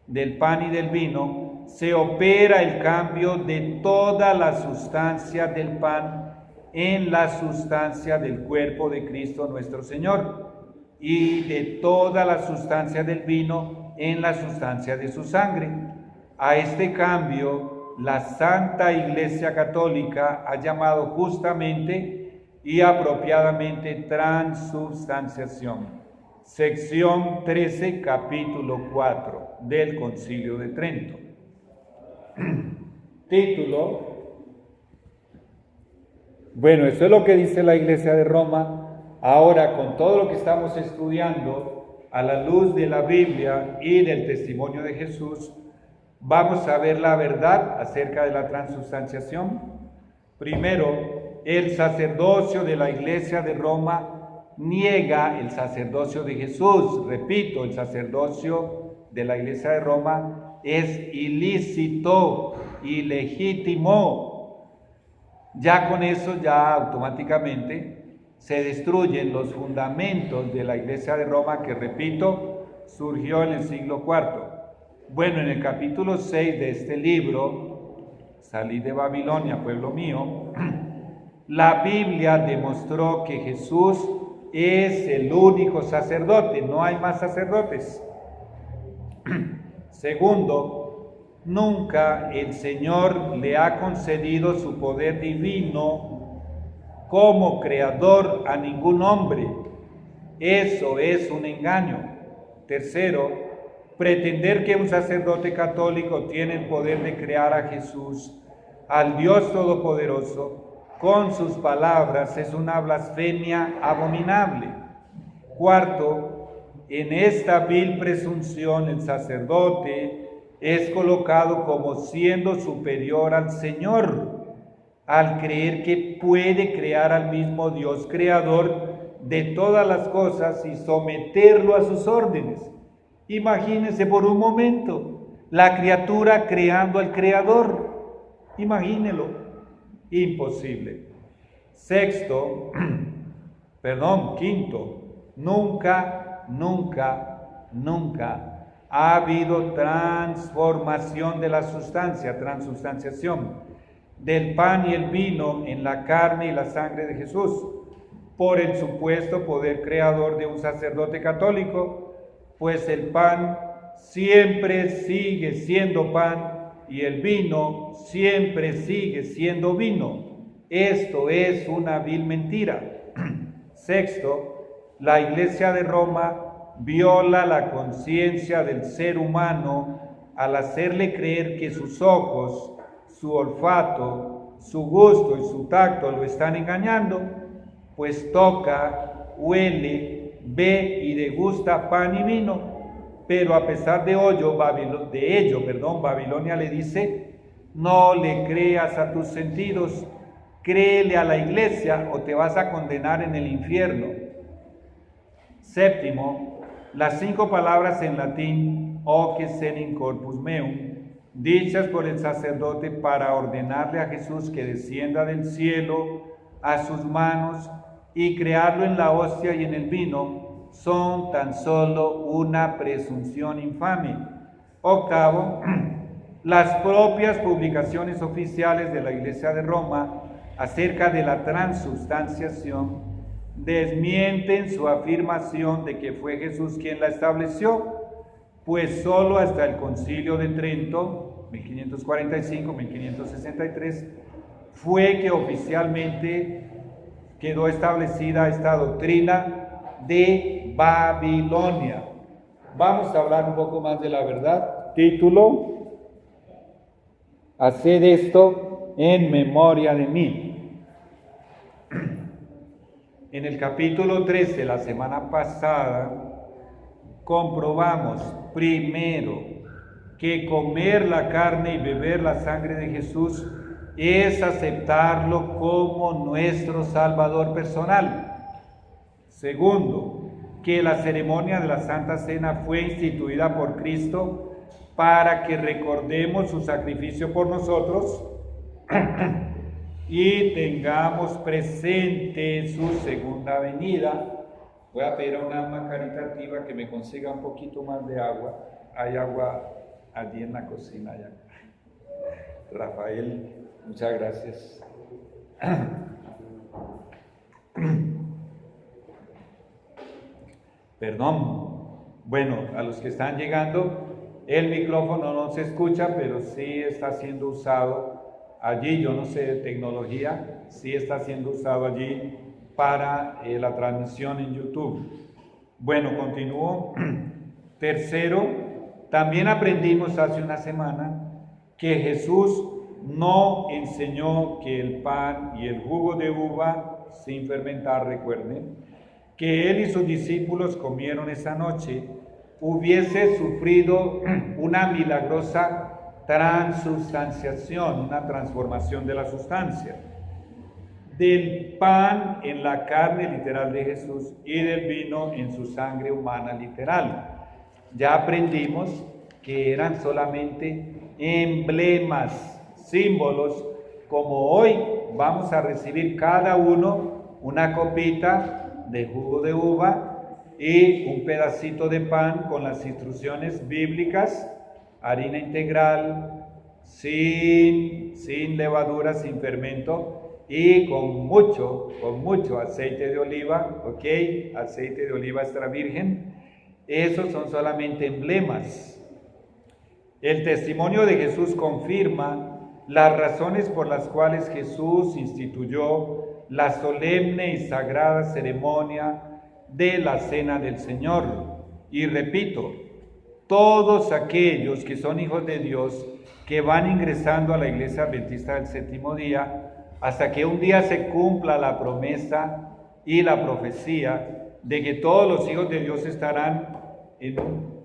del pan y del vino, se opera el cambio de toda la sustancia del pan en la sustancia del cuerpo de Cristo nuestro Señor, y de toda la sustancia del vino en la sustancia de su sangre. A este cambio, la Santa Iglesia Católica ha llamado justamente y apropiadamente transubstanciación. Sección 13, capítulo 4 del Concilio de Trento. Título: bueno, eso es lo que dice la Iglesia de Roma. Ahora, con todo lo que estamos estudiando a la luz de la Biblia y del testimonio de Jesús, vamos a ver la verdad acerca de la transubstanciación. Primero, el sacerdocio de la Iglesia de Roma niega el sacerdocio de Jesús. Repito, el sacerdocio de la Iglesia de Roma es ilícito, ilegítimo. Ya con eso, ya automáticamente se destruyen los fundamentos de la Iglesia de Roma, que, repito, surgió en el siglo IV. Bueno, en el capítulo 6 de este libro, Salid de Babilonia, pueblo mío, la Biblia demostró que Jesús es el único sacerdote, no hay más sacerdotes. Segundo, nunca el Señor le ha concedido su poder divino como creador a ningún hombre. Eso es un engaño. Tercero, pretender que un sacerdote católico tiene el poder de crear a Jesús, al Dios Todopoderoso, con sus palabras es una blasfemia abominable. Cuarto, en esta vil presunción el sacerdote es colocado como siendo superior al Señor, al creer que puede crear al mismo Dios creador de todas las cosas y someterlo a sus órdenes. Imagínense por un momento, la criatura creando al creador. Imagínelo, imposible. Quinto, nunca ha habido transformación de la sustancia, transubstanciación, del pan y el vino en la carne y la sangre de Jesús, por el supuesto poder creador de un sacerdote católico, pues el pan siempre sigue siendo pan y el vino siempre sigue siendo vino. Esto es una vil mentira. Sexto, la Iglesia de Roma viola la conciencia del ser humano al hacerle creer que sus ojos, su olfato, su gusto y su tacto lo están engañando, pues toca, huele, ve y degusta pan y vino, pero a pesar de ello, Babilonia le dice: no le creas a tus sentidos, créele a la Iglesia o te vas a condenar en el infierno. Séptimo, las 5 palabras en latín, hoc est in corpus meum, dichas por el sacerdote para ordenarle a Jesús que descienda del cielo a sus manos y crearlo en la hostia y en el vino, son tan solo una presunción infame. Octavo, las propias publicaciones oficiales de la Iglesia de Roma acerca de la transubstanciación desmienten su afirmación de que fue Jesús quien la estableció, pues solo hasta el Concilio de Trento, 1545-1563, fue que oficialmente quedó establecida esta doctrina de Babilonia. Vamos a hablar un poco más de la verdad. Título: haced esto en memoria de mí. En el capítulo 13, la semana pasada, comprobamos primero que comer la carne y beber la sangre de Jesús es aceptarlo como nuestro Salvador personal. Segundo, que la ceremonia de la Santa Cena fue instituida por Cristo para que recordemos su sacrificio por nosotros y tengamos presente su segunda venida. Voy a pedir a una alma caritativa que me consiga un poquito más de agua. Hay agua allí en la cocina ya. Rafael, muchas gracias. Perdón. Bueno, a los que están llegando, el micrófono no se escucha, pero sí está siendo usado allí. Yo no sé de tecnología, sí está siendo usado allí para la transmisión en YouTube. Bueno, continúo. Tercero, también aprendimos hace una semana que Jesús no enseñó que el pan y el jugo de uva sin fermentar, recuerden, que él y sus discípulos comieron esa noche, hubiese sufrido una milagrosa transubstanciación, una transformación de la sustancia, del pan en la carne literal de Jesús y del vino en su sangre humana literal. Ya aprendimos que eran solamente emblemas, símbolos, como hoy vamos a recibir cada uno una copita de jugo de uva y un pedacito de pan con las instrucciones bíblicas, harina integral, sin levadura, sin fermento y con mucho aceite de oliva, aceite de oliva extra virgen. Esos son solamente emblemas. El testimonio de Jesús confirma las razones por las cuales Jesús instituyó la solemne y sagrada ceremonia de la Cena del Señor. Y repito, todos aquellos que son hijos de Dios, que van ingresando a la Iglesia Adventista del Séptimo Día, hasta que un día se cumpla la promesa y la profecía de que todos los hijos de Dios estarán en un...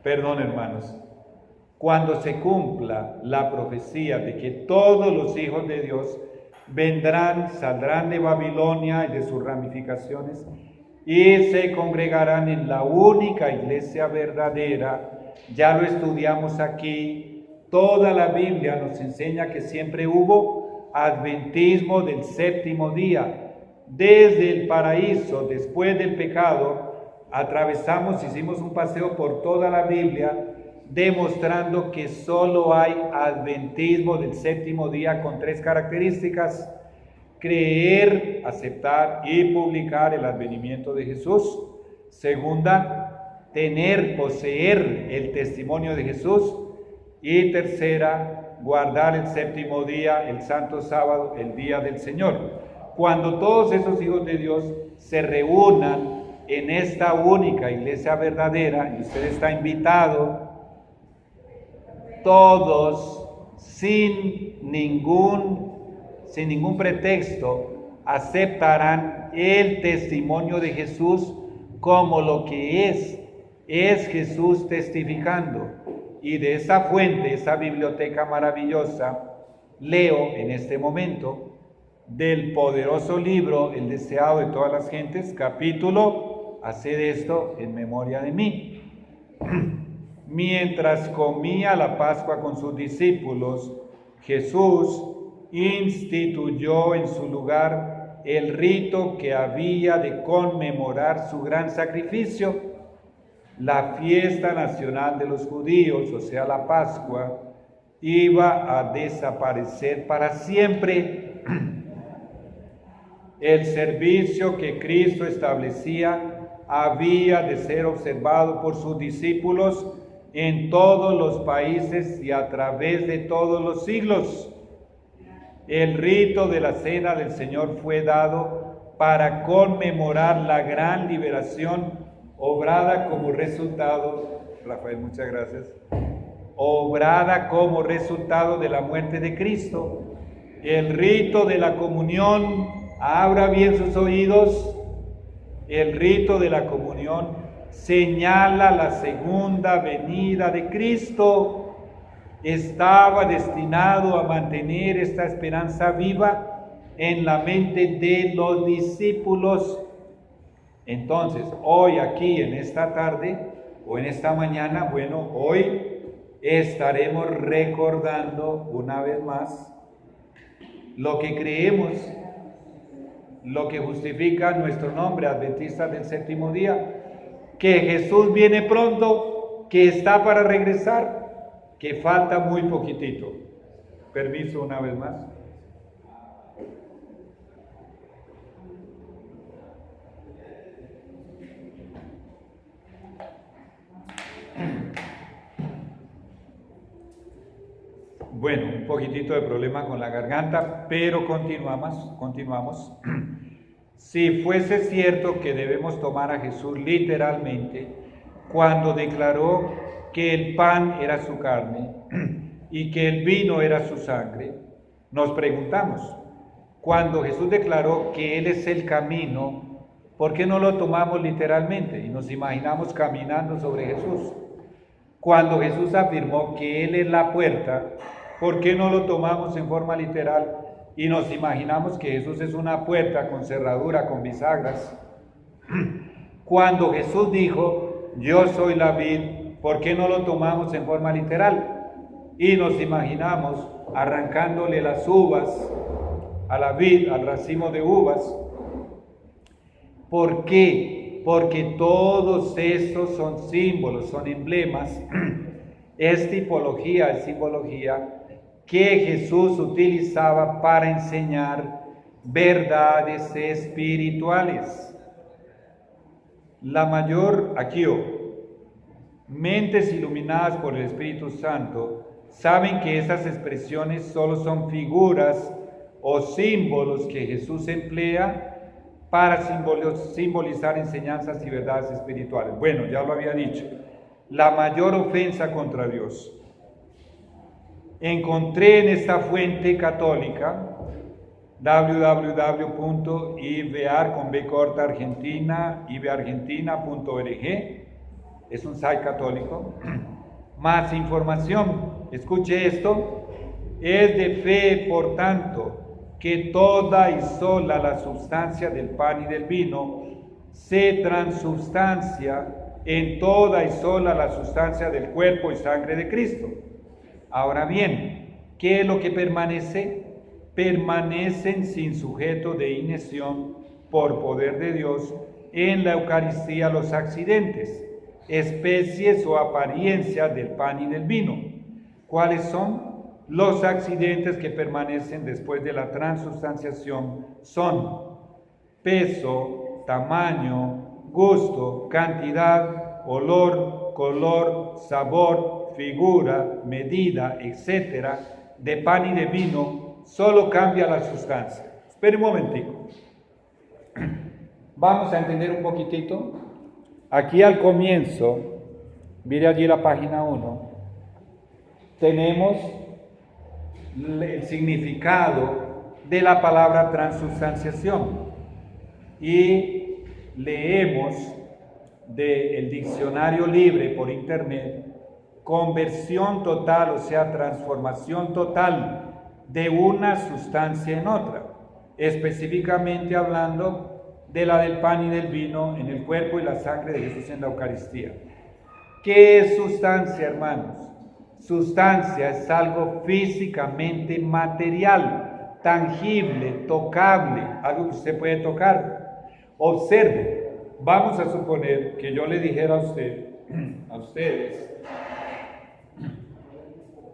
Perdón, hermanos. Cuando se cumpla la profecía de que todos los hijos de Dios vendrán, saldrán de Babilonia y de sus ramificaciones y se congregarán en la única iglesia verdadera. Ya lo estudiamos aquí. Toda la Biblia nos enseña que siempre hubo adventismo del séptimo día. Desde el paraíso, después del pecado, hicimos un paseo por toda la Biblia, demostrando que solo hay adventismo del séptimo día con 3 características: creer, aceptar y publicar el advenimiento de Jesús. Segunda, poseer el testimonio de Jesús. Y tercera, guardar el séptimo día, el santo sábado, el día del Señor. Cuando todos esos hijos de Dios se reúnan en esta única iglesia verdadera, y usted está invitado, todos sin ningún pretexto aceptarán el testimonio de Jesús como lo que es Jesús testificando. Y de esa fuente, esa biblioteca maravillosa, leo en este momento del poderoso libro El deseado de todas las gentes, capítulo: haced esto en memoria de mí. Mientras comía la Pascua con sus discípulos, Jesús instituyó en su lugar el rito que había de conmemorar su gran sacrificio. La fiesta nacional de los judíos, o sea, la Pascua, iba a desaparecer para siempre. El servicio que Cristo establecía había de ser observado por sus discípulos en todos los países y a través de todos los siglos. El rito de la Cena del Señor fue dado para conmemorar la gran liberación obrada como resultado, Rafael, muchas gracias, obrada como resultado de la muerte de Cristo. El rito de la comunión, abra bien sus oídos, el rito de la comunión señala la segunda venida de Cristo. Estaba destinado a mantener esta esperanza viva en la mente de los discípulos. Entonces, hoy aquí en esta tarde o en esta mañana, hoy estaremos recordando una vez más lo que creemos, lo que justifica nuestro nombre, Adventistas del Séptimo Día, que Jesús viene pronto, que está para regresar, que falta muy poquitito. Permiso una vez más. Bueno, un poquitito de problema con la garganta, pero continuamos. Si fuese cierto que debemos tomar a Jesús literalmente, cuando declaró que el pan era su carne y que el vino era su sangre, nos preguntamos, cuando Jesús declaró que Él es el camino, ¿por qué no lo tomamos literalmente y nos imaginamos caminando sobre Jesús? Cuando Jesús afirmó que Él es la puerta, ¿por qué no lo tomamos en forma literal y nos imaginamos que Jesús es una puerta con cerradura, con bisagras? Cuando Jesús dijo, yo soy la vid, ¿por qué no lo tomamos en forma literal? Y nos imaginamos arrancándole las uvas a la vid, al racimo de uvas. ¿Por qué? Porque todos estos son símbolos, son emblemas, es tipología, es simbología que Jesús utilizaba para enseñar verdades espirituales. Mentes iluminadas por el Espíritu Santo saben que esas expresiones solo son figuras o símbolos que Jesús emplea para simbolizar enseñanzas y verdades espirituales. Bueno, ya lo había dicho, la mayor ofensa contra Dios. Encontré en esta fuente católica, www.ibeargentina.org, es un site católico. Más información, escuche esto: es de fe, por tanto, que toda y sola la sustancia del pan y del vino se transubstancia en toda y sola la sustancia del cuerpo y sangre de Cristo. Ahora bien, ¿qué es lo que permanece? Permanecen sin sujeto de inhibición por poder de Dios en la Eucaristía los accidentes, especies o apariencias del pan y del vino. ¿Cuáles son? Los accidentes que permanecen después de la transubstanciación son peso, tamaño, gusto, cantidad, olor, color, sabor, figura, medida, etc. de pan y de vino. Solo cambia la sustancia. Espere un momentico. Vamos a entender un poquitito. Aquí al comienzo, mire allí la página 1, tenemos el significado de la palabra transubstanciación y leemos del diccionario libre por internet: conversión total, o sea, transformación total de una sustancia en otra, específicamente hablando de la del pan y del vino en el cuerpo y la sangre de Jesús en la Eucaristía. ¿Qué es sustancia, hermanos? Sustancia es algo físicamente material, tangible, tocable, algo que usted puede tocar. Observe, vamos a suponer que yo le dijera a ustedes,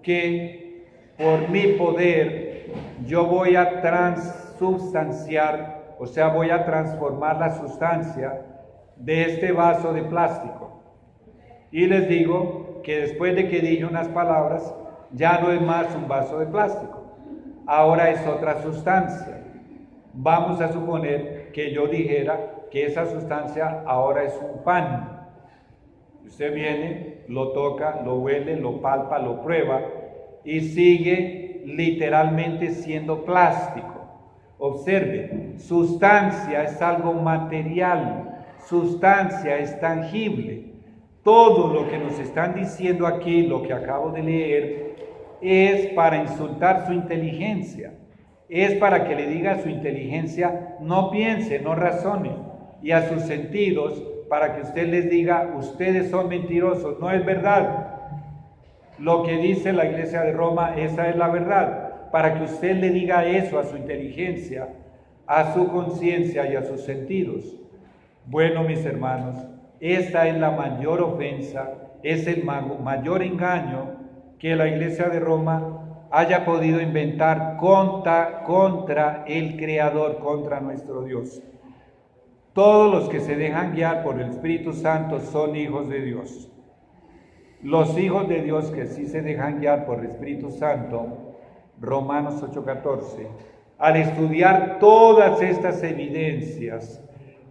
que por mi poder yo voy a transubstanciar, o sea, voy a transformar la sustancia de este vaso de plástico. Y les digo que después de que dije unas palabras, ya no es más un vaso de plástico, ahora es otra sustancia. Vamos a suponer que yo dijera que esa sustancia ahora es un pan. Usted viene, lo toca, lo huele, lo palpa, lo prueba y sigue literalmente siendo plástico. Observe, sustancia es algo material, sustancia es tangible. Todo lo que nos están diciendo aquí, lo que acabo de leer, es para insultar su inteligencia. Es para que le diga a su inteligencia: no piense, no razone, y a sus sentidos, para que usted les diga: ustedes son mentirosos, no es verdad. Lo que dice la Iglesia de Roma, esa es la verdad. Para que usted le diga eso a su inteligencia, a su conciencia y a sus sentidos. Bueno, mis hermanos, esta es la mayor ofensa, es el mayor engaño que la Iglesia de Roma haya podido inventar contra el Creador, contra nuestro Dios. Todos los que se dejan guiar por el Espíritu Santo son hijos de Dios. Los hijos de Dios que sí se dejan guiar por el Espíritu Santo, Romanos 8:14, al estudiar todas estas evidencias,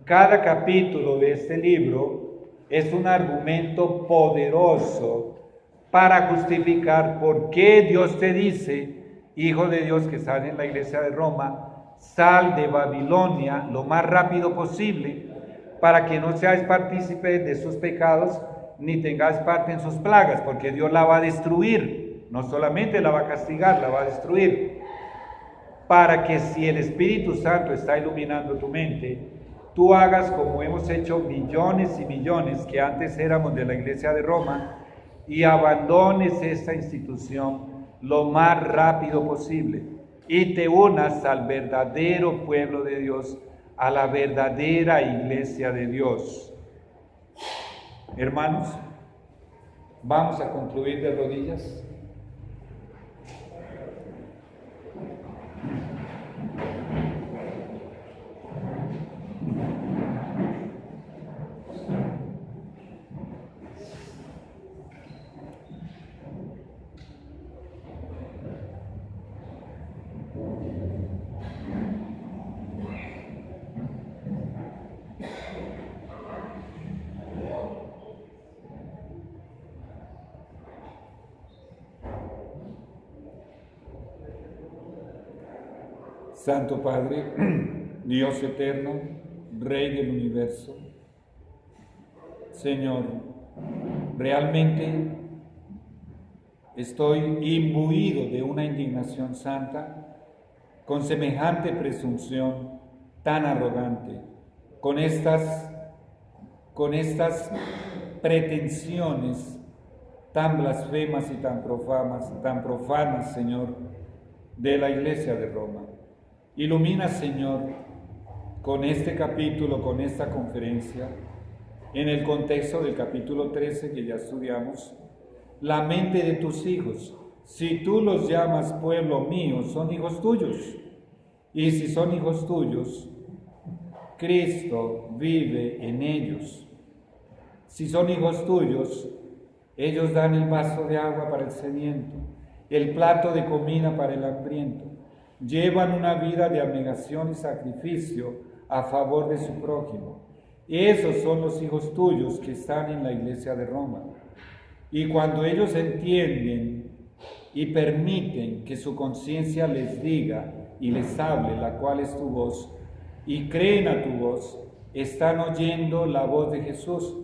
cada capítulo de este libro es un argumento poderoso para justificar por qué Dios te dice, hijo de Dios que sale en la Iglesia de Roma, sal de Babilonia lo más rápido posible, para que no seáis partícipes de sus pecados, ni tengáis parte en sus plagas, porque Dios la va a destruir. No solamente la va a castigar, la va a destruir. Para que si el Espíritu Santo está iluminando tu mente, tú hagas como hemos hecho millones y millones que antes éramos de la Iglesia de Roma, y abandones esta institución lo más rápido posible y te unas al verdadero pueblo de Dios, a la verdadera Iglesia de Dios. Hermanos, vamos a concluir de rodillas. Santo Padre, Dios eterno, Rey del universo, Señor, Realmente estoy imbuido de una indignación santa con semejante presunción tan arrogante, con estas pretensiones tan blasfemas y tan profanas, Señor, de la Iglesia de Roma. Ilumina, Señor, con este capítulo, con esta conferencia, en el contexto del capítulo 13 que ya estudiamos, la mente de tus hijos. Si tú los llamas pueblo mío, son hijos tuyos. Y si son hijos tuyos, Cristo vive en ellos. Si son hijos tuyos, ellos dan el vaso de agua para el sediento, el plato de comida para el hambriento. Llevan una vida de abnegación y sacrificio a favor de su prójimo. Esos son los hijos tuyos que están en la Iglesia de Roma. Y cuando ellos entienden y permiten que su conciencia les diga y les hable, la cual es tu voz, y creen a tu voz, están oyendo la voz de Jesús.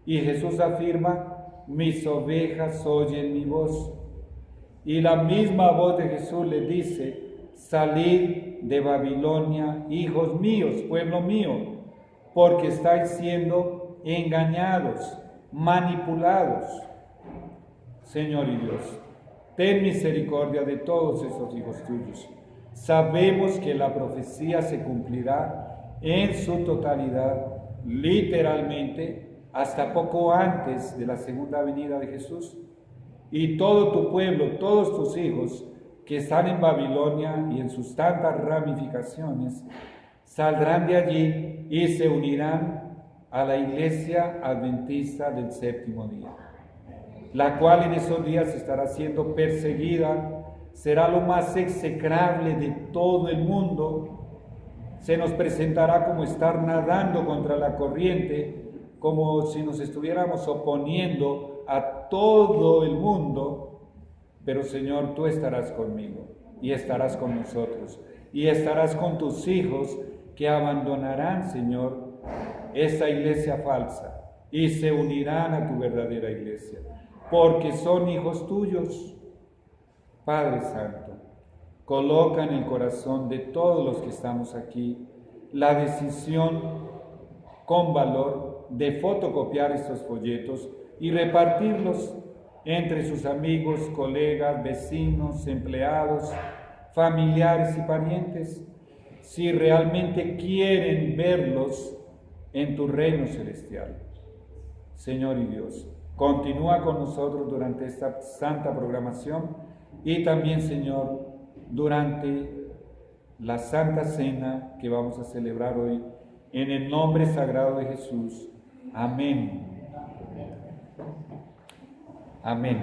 Y Jesús afirma: mis ovejas oyen mi voz. Y la misma voz de Jesús les dice: salid de Babilonia, hijos míos, pueblo mío, porque estáis siendo engañados, manipulados. Señor y Dios, ten misericordia de todos esos hijos tuyos. Sabemos que la profecía se cumplirá en su totalidad, literalmente, hasta poco antes de la segunda venida de Jesús. Y todo tu pueblo, todos tus hijos que están en Babilonia y en sus tantas ramificaciones, saldrán de allí y se unirán a la Iglesia Adventista del Séptimo Día, la cual en esos días estará siendo perseguida, será lo más execrable de todo el mundo, se nos presentará como estar nadando contra la corriente, como si nos estuviéramos oponiendo a todo el mundo, pero Señor, tú estarás conmigo y estarás con nosotros y estarás con tus hijos que abandonarán, Señor, esta iglesia falsa y se unirán a tu verdadera iglesia, porque son hijos tuyos. Padre Santo, coloca en el corazón de todos los que estamos aquí la decisión con valor de fotocopiar estos folletos y repartirlos entre sus amigos, colegas, vecinos, empleados, familiares y parientes, si realmente quieren verlos en tu reino celestial. Señor y Dios, continúa con nosotros durante esta santa programación y también, Señor, durante la Santa Cena que vamos a celebrar hoy, en el nombre sagrado de Jesús. Amén. Amén.